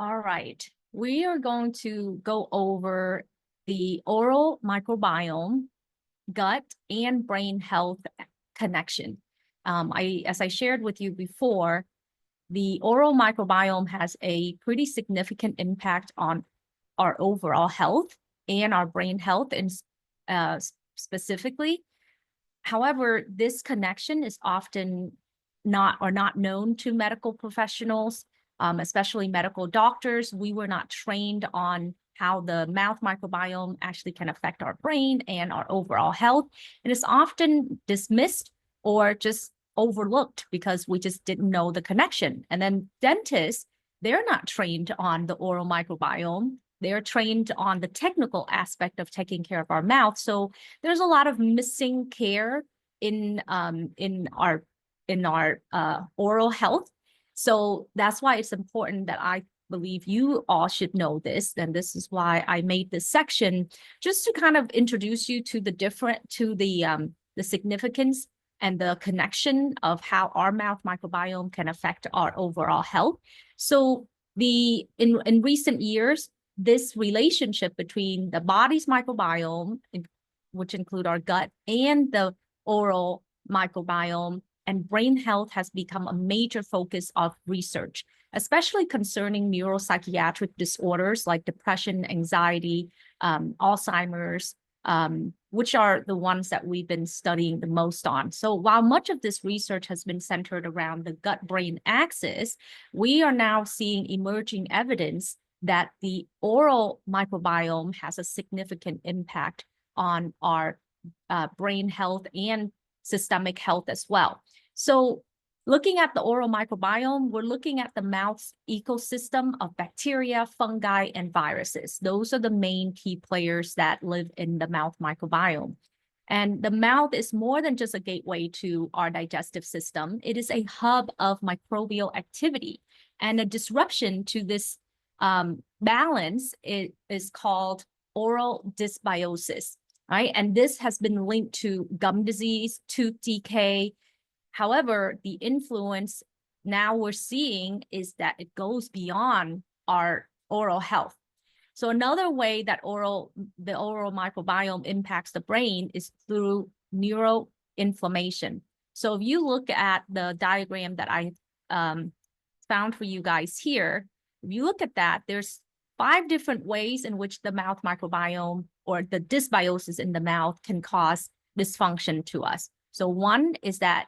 All right, we are going to go over the oral microbiome, gut, and brain health connection. As I shared with you before, the oral microbiome has a pretty significant impact on our overall health and our brain health, and specifically. However, this connection is often not known to medical professionals, especially medical doctors. We were not trained on how the mouth microbiome actually can affect our brain and our overall health. And it's often dismissed or just overlooked because we just didn't know the connection. And then dentists, they're not trained on the oral microbiome. They're trained on the technical aspect of taking care of our mouth. So there's a lot of missing care in our oral health. So that's why it's important that I believe you all should know this. And this is why I made this section, just to kind of introduce you to the significance and the connection of how our mouth microbiome can affect our overall health. So in recent years, this relationship between the body's microbiome, which include our gut, and the oral microbiome and brain health has become a major focus of research, especially concerning neuropsychiatric disorders like depression, anxiety, Alzheimer's, which are the ones that we've been studying the most on. So while much of this research has been centered around the gut-brain axis, we are now seeing emerging evidence that the oral microbiome has a significant impact on our brain health and systemic health as well. So looking at the oral microbiome, we're looking at the mouth's ecosystem of bacteria, fungi, and viruses. Those are the main key players that live in the mouth microbiome. And the mouth is more than just a gateway to our digestive system. It is a hub of microbial activity, and a disruption to this balance is called oral dysbiosis, right? And this has been linked to gum disease, tooth decay. However, the influence now we're seeing is that it goes beyond our oral health. So another way that the oral microbiome impacts the brain is through neuroinflammation. So if you look at the diagram that I found for you guys here, if you look at that, there's 5 different ways in which the mouth microbiome or the dysbiosis in the mouth can cause dysfunction to us. So one is that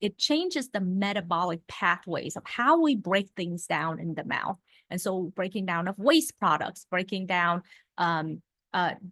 it changes the metabolic pathways of how we break things down in the mouth. And so breaking down of waste products, breaking down,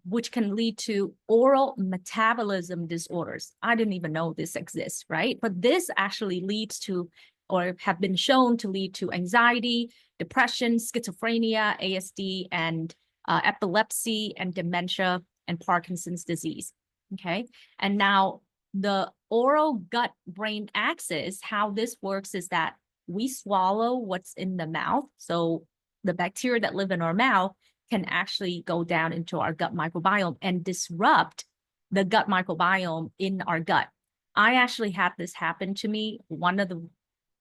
which can lead to oral metabolism disorders. I didn't even know this exists, right? But this actually leads to, or have been shown to lead to, anxiety, depression, schizophrenia, ASD, and epilepsy, and dementia, and Parkinson's disease, okay? And now the oral gut-brain axis, how this works is that we swallow what's in the mouth. So the bacteria that live in our mouth can actually go down into our gut microbiome and disrupt the gut microbiome in our gut. I actually had this happen to me.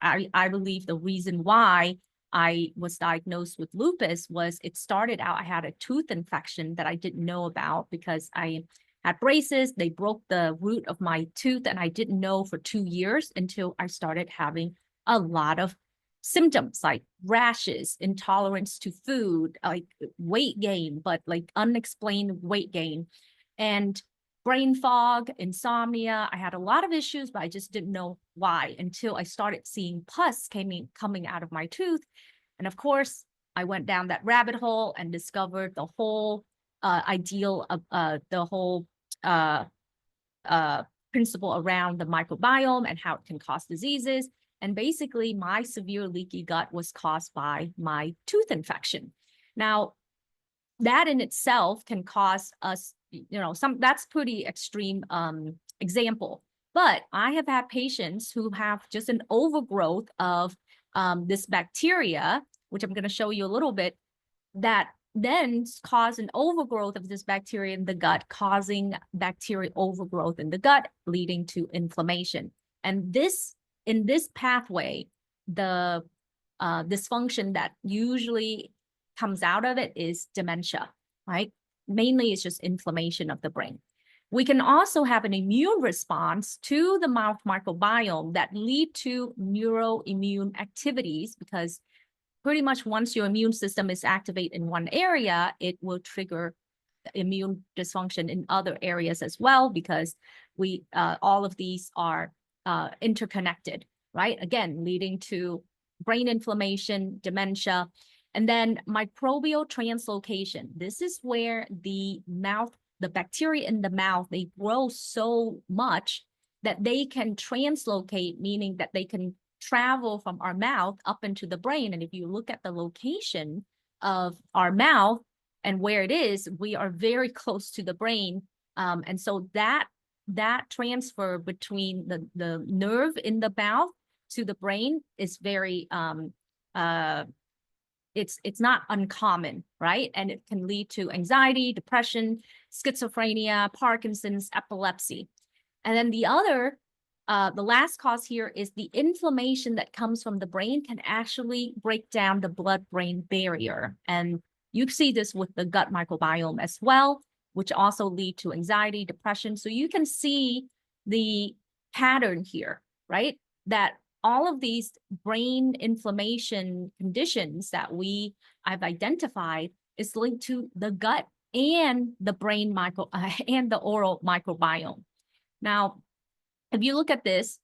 I believe the reason why I was diagnosed with lupus was it started out, I had a tooth infection that I didn't know about because I had braces. They broke the root of my tooth, and I didn't know for 2 years until I started having a lot of symptoms like rashes, intolerance to food, like weight gain, but like unexplained weight gain, and brain fog, insomnia. I had a lot of issues, but I just didn't know why until I started seeing pus coming out of my tooth. And of course, I went down that rabbit hole and discovered the whole ideal of the whole principle around the microbiome and how it can cause diseases. And basically, my severe leaky gut was caused by my tooth infection. Now, that in itself can cause us, that's pretty extreme example. But I have had patients who have just an overgrowth of this bacteria, which I'm going to show you a little bit, that then cause an overgrowth of this bacteria in the gut, causing bacterial overgrowth in the gut, leading to inflammation. And in this pathway, the dysfunction that usually comes out of it is dementia, right? Mainly it's just inflammation of the brain. We can also have an immune response to the mouth microbiome that lead to neuroimmune activities, because pretty much once your immune system is activated in one area, it will trigger immune dysfunction in other areas as well, because we all of these are interconnected, right? Again, leading to brain inflammation, dementia, and then microbial translocation. This is where the bacteria in the mouth, they grow so much that they can translocate, meaning that they can travel from our mouth up into the brain. And if you look at the location of our mouth and where it is, we are very close to the brain. And so that transfer between the nerve in the mouth to the brain is very it's not uncommon, right? And it can lead to anxiety, depression, schizophrenia, Parkinson's, epilepsy. And then the last cause here is the inflammation that comes from the brain can actually break down the blood-brain barrier. And you see this with the gut microbiome as well, which also lead to anxiety, depression. So you can see the pattern here, right? That all of these brain inflammation conditions that I've identified is linked to the gut and the brain and the oral microbiome. Now, if you look at this,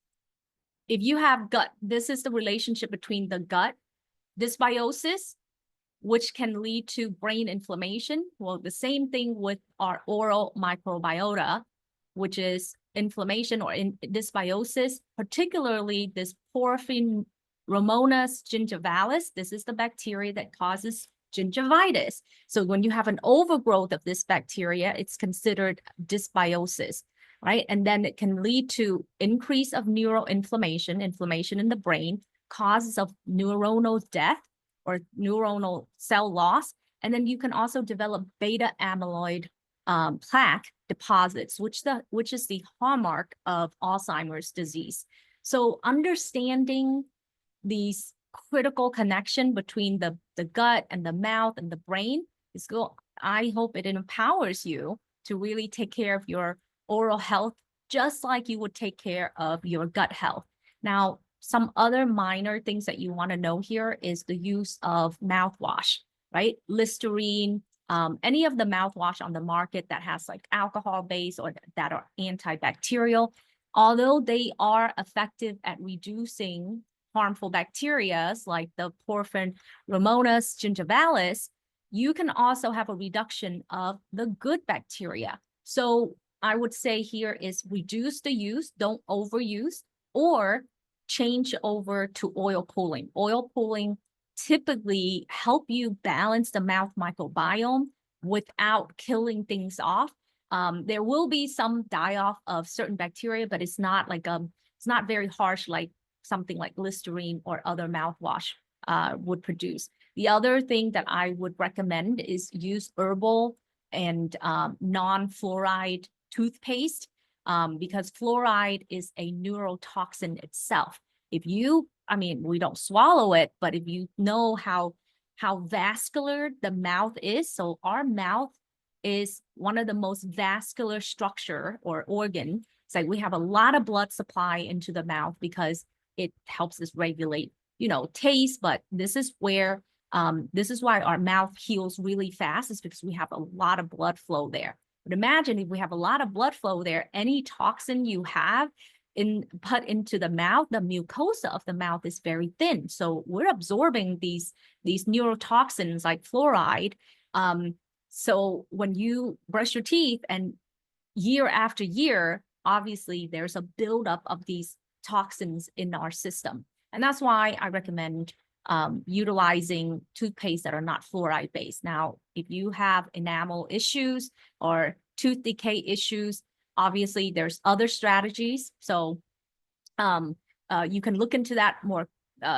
if you have gut, this is the relationship between the gut dysbiosis, which can lead to brain inflammation. Well, the same thing with our oral microbiota, which is inflammation or dysbiosis, particularly this Porphyromonas gingivalis. This is the bacteria that causes gingivitis. So when you have an overgrowth of this bacteria, it's considered dysbiosis, right? And then it can lead to increase of neuroinflammation, inflammation in the brain, causes of neuronal death or neuronal cell loss. And then you can also develop beta amyloid plaque deposits, which is the hallmark of Alzheimer's disease. So understanding these critical connection between the gut and the mouth and the brain is good. I hope it empowers you to really take care of your oral health, just like you would take care of your gut health. Now, some other minor things that you want to know here is the use of mouthwash, right? Listerine, any of the mouthwash on the market that has like alcohol base or that are antibacterial, although they are effective at reducing harmful bacteria like the Porphyromonas gingivalis, you can also have a reduction of the good bacteria. So I would say here is reduce the use, don't overuse, or change over to oil pulling. Oil pulling typically help you balance the mouth microbiome without killing things off. There will be some die-off of certain bacteria, but it's not like it's not very harsh like something like Listerine or other mouthwash would produce. The other thing that I would recommend is use herbal and non-fluoride toothpaste, because fluoride is a neurotoxin itself. If you, I mean, we don't swallow it, but if you know how vascular the mouth is, so our mouth is one of the most vascular structure or organ. It's like we have a lot of blood supply into the mouth because it helps us regulate, taste. But this is where, this is why our mouth heals really fast, is because we have a lot of blood flow there. But imagine if we have a lot of blood flow there, any toxin you have put into the mouth, the mucosa of the mouth is very thin. So we're absorbing these neurotoxins like fluoride. So when you brush your teeth and year after year, obviously there's a buildup of these toxins in our system. And that's why I recommend utilizing toothpaste that are not fluoride based. Now, if you have enamel issues or tooth decay issues, obviously there's other strategies. So you can look into that more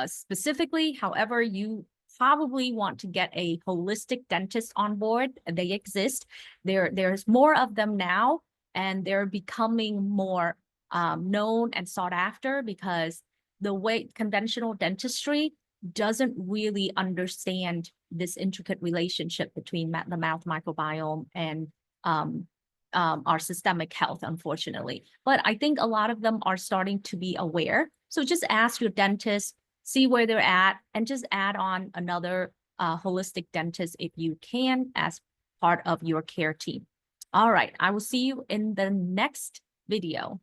specifically. However, you probably want to get a holistic dentist on board. They exist. There's more of them now, and they're becoming more known and sought after, because the way conventional dentistry doesn't really understand this intricate relationship between the mouth microbiome and our systemic health, unfortunately. But I think a lot of them are starting to be aware. So just ask your dentist, see where they're at, and just add on another holistic dentist if you can as part of your care team. All right, I will see you in the next video.